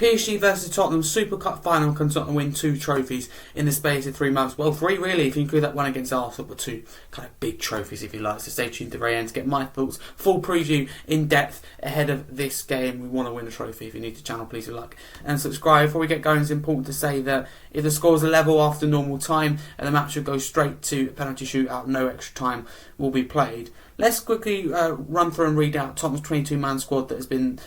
PSG versus Tottenham Super Cup final. Can Tottenham win 2 trophies in the space of 3 months? Well, 3 really, if you include that one against Arsenal, but 2 kind of big trophies if you like. So stay tuned to the very end to get my thoughts, full preview in depth ahead of this game. We want to win a trophy. If you're new to the channel, please do like and subscribe. Before we get going, it's important to say that if the scores are level after normal time and the match should go straight to penalty shootout, no extra time will be played. Let's quickly run through and read out Tottenham's 22-man squad that has been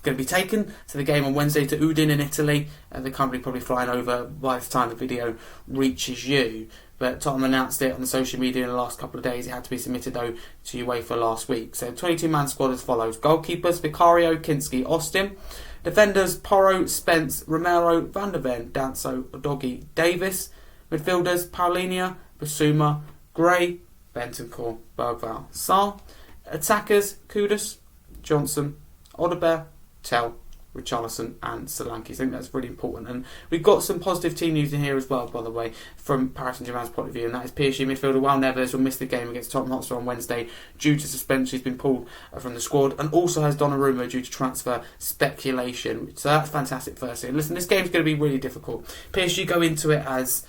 going to be taken to the game on Wednesday to Udine in Italy. They're currently probably flying over by the time the video reaches you. But Tottenham announced it on the social media in the last couple of days. It had to be submitted though to UEFA last week. So 22-man squad as follows. Goalkeepers: Vicario, Kinski, Austin. Defenders: Porro, Spence, Romero, Van der Ven, Danso, Udogie, Davis. Midfielders: Paulinho, Basuma, Gray, Bentancur, Bergvall, Sarr. Attackers: Kudus, Johnson, Odobert, Tell, Richarlison and Solanke. I think that's really important. And we've got some positive team news in here as well, by the way, from Paris Saint-Germain's point of view, and that is PSG midfielder Juan Neves will miss the game against Tottenham Hotspur on Wednesday due to suspension. He's been pulled from the squad, and also has Donnarumma due to transfer speculation. So that's fantastic firstly. Listen, this game's going to be really difficult. PSG go into it as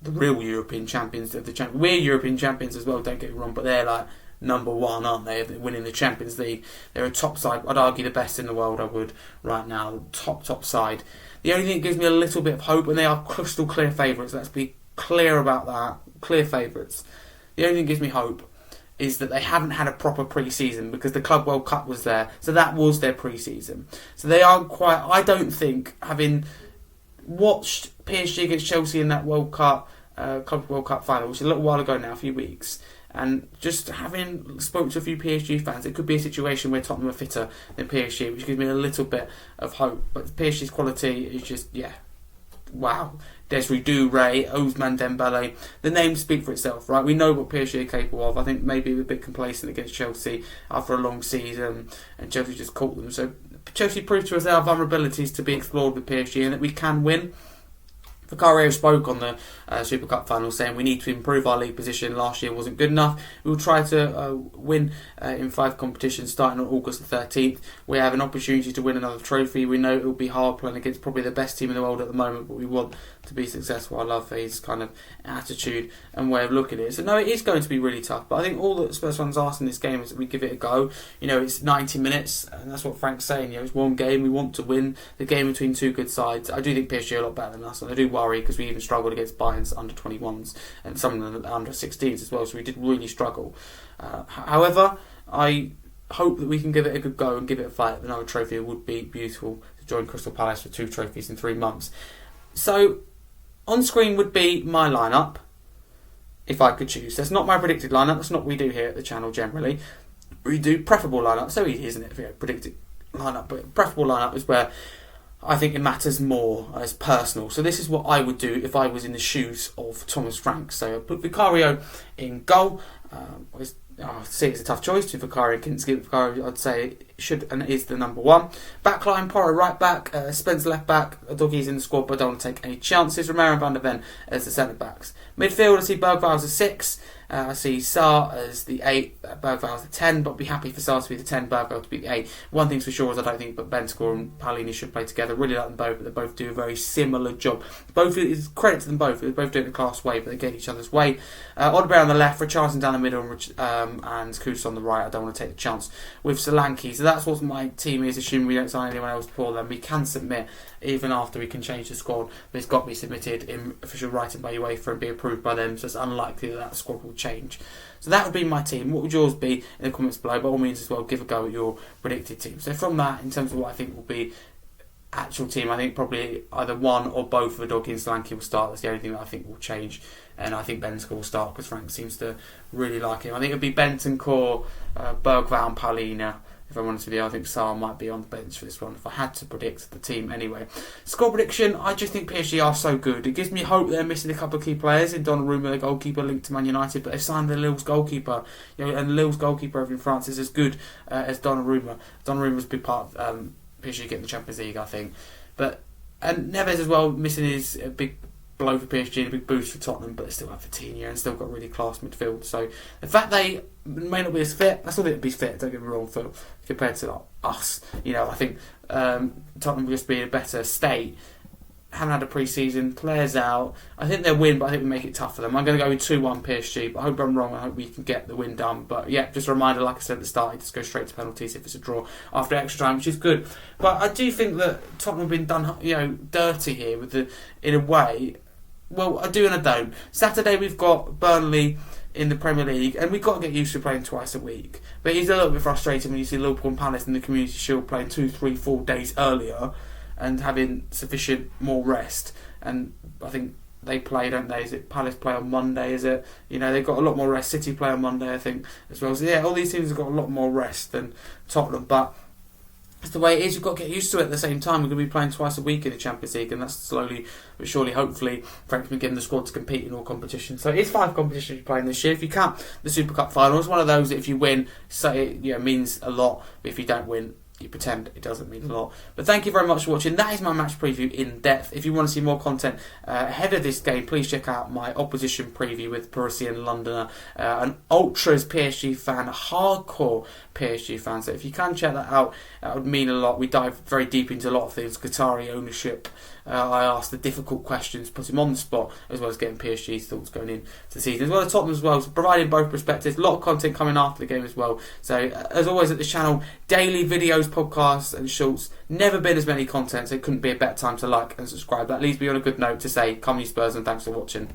the real European champions of the champions. We're European champions as well, don't get me wrong, but they're like number one, aren't they? They're winning the Champions League. They're a top side. I'd argue the best in the world, I would, right now. Top side. The only thing that gives me a little bit of hope, and they are crystal clear favourites, let's be clear about that, clear favourites. The only thing that gives me hope is that they haven't had a proper pre-season because the Club World Cup was there. So that was their pre-season. So they aren't quite, I don't think, having watched PSG against Chelsea in that World Cup, Club World Cup final, which is a little while ago now, a few weeks, and just having spoke to a few PSG fans, it could be a situation where Tottenham are fitter than PSG, which gives me a little bit of hope. But PSG's quality is just, wow. Desiree Doucouré, Ousmane Dembele, the names speak for itself, right? We know what PSG are capable of. I think maybe we're a bit complacent against Chelsea after a long season, and Chelsea just caught them. So Chelsea proved to us there are vulnerabilities to be explored with PSG and that we can win. Vicario spoke on the Super Cup final saying we need to improve our league position. Last year wasn't good enough. We will try to win in 5 competitions starting on August the 13th. We have an opportunity to win another trophy. We know it will be hard playing against probably the best team in the world at the moment, but we want to be successful. I love his kind of attitude and way of looking at it. So no, it is going to be really tough, but I think all that Spurs fans ask in this game is that we give it a go. You know, it's 90 minutes, and that's what Frank's saying. You know, it's one game. We want to win the game between 2 good sides. I do think PSG are a lot better than us, and I do worry because we even struggled against Bayern's under 21s and some of them under 16s as well, so we did really struggle. However, I hope that we can give it a good go and give it a fight. Another trophy would be beautiful to join Crystal Palace for 2 trophies in 3 months. So on screen would be my lineup if I could choose. That's not my predicted lineup. That's not what we do here at the channel generally. We do preferable lineup. So easy, isn't it? If you predicted lineup, but preferable lineup is where I think it matters more as personal. So this is what I would do if I was in the shoes of Thomas Frank. So I put Vicario in goal. I see it's a tough choice to Vicario and Kinski. Vicario, I'd say, should and is the number 1. Backline: Porro right back, Spence left back. Udogie's in the squad, but I don't want to take any chances. Romero and Van der Ven as the centre backs. Midfield: I see Bergvall as a 6. I see Sarr as the 8, Bergvall as the 10, but I'd be happy for Sarr to be the 10, Bergvall to be the 8. One thing's for sure is I don't think Bentancur and Paulinho should play together. Really like them both, but they both do a very similar job. Both is credit to them both. They both do it in a class way, but they get each other's way. Odobert on the left, Richarlison down the middle, and Kudus on the right. I don't want to take the chance with Solanke. So that's what my team is, assuming we don't sign anyone else before then. We can submit even after we can change the squad, but it's got to be submitted in official writing by UEFA and be approved by them, so it's unlikely that squad will change. So that would be my team. What would yours be in the comments below? By all means as well, give a go at your predicted team. So from that, in terms of what I think will be actual team, I think probably either one or both of Udogie and Solanke will start. That's the only thing that I think will change, and I think Bentancur will start because Frank seems to really like him. I think it would be Bentancur, Bergvall and Paulinho. If I'm honest with you, I think Sarr might be on the bench for this one, if I had to predict the team anyway. Score prediction, I just think PSG are so good. It gives me hope they're missing a couple of key players in Donnarumma, the goalkeeper linked to Man United, but they've signed the Lille's goalkeeper. You know, and Lille's goalkeeper over in France is as good as Donnarumma. Donnarumma's a big part of PSG getting the Champions League, I think. And Neves as well, missing his big blow for PSG and a big boost for Tottenham, but they still have Vitinha and still got really class midfield. So the fact they may not be as fit, I still think it'd be fit, don't get me wrong, Phil, compared to us. I think Tottenham will just be in a better state. Haven't had a pre-season, players out. I think they'll win, but I think we make it tough for them. I'm going to go with 2-1 PSG, but I hope I'm wrong. I hope we can get the win done. But yeah, just a reminder, like I said at the start, just go straight to penalties if it's a draw after extra time, which is good. But I do think that Tottenham have been done, dirty here in a way. Well, I do and I don't. Saturday we've got Burnley in the Premier League, and we've got to get used to playing twice a week. But it's a little bit frustrating when you see Liverpool and Palace in the Community Shield playing 2, 3, 4 days earlier and having sufficient more rest. And I think they play, don't they? Is it Palace play on Monday, is it? They've got a lot more rest. City play on Monday, I think, as well. So yeah, all these teams have got a lot more rest than Tottenham, but it's the way it is. You've got to get used to it at the same time. We're going to be playing twice a week in the Champions League, and that's slowly but surely, hopefully, Frank's been given the squad to compete in all competitions. So it's 5 competitions you're playing this year. If you count the Super Cup final, it's one of those that if you win, it means a lot. But if you don't win, you pretend it doesn't mean a lot. But thank you very much for watching. That is my match preview in depth. If you want to see more content ahead of this game, please check out my opposition preview with Parisian Londoner, an ultras PSG fan, a hardcore PSG fan. So if you can check that out, that would mean a lot. We dive very deep into a lot of things, Qatari ownership. I asked the difficult questions, put him on the spot, as well as getting PSG's thoughts going into the season, as well as Tottenham as well, so providing both perspectives. A lot of content coming after the game as well. So as always at this channel, daily videos, podcasts and shorts. Never been as many content, so it couldn't be a better time to like and subscribe. That leaves me on a good note to say, come you Spurs, and thanks for watching.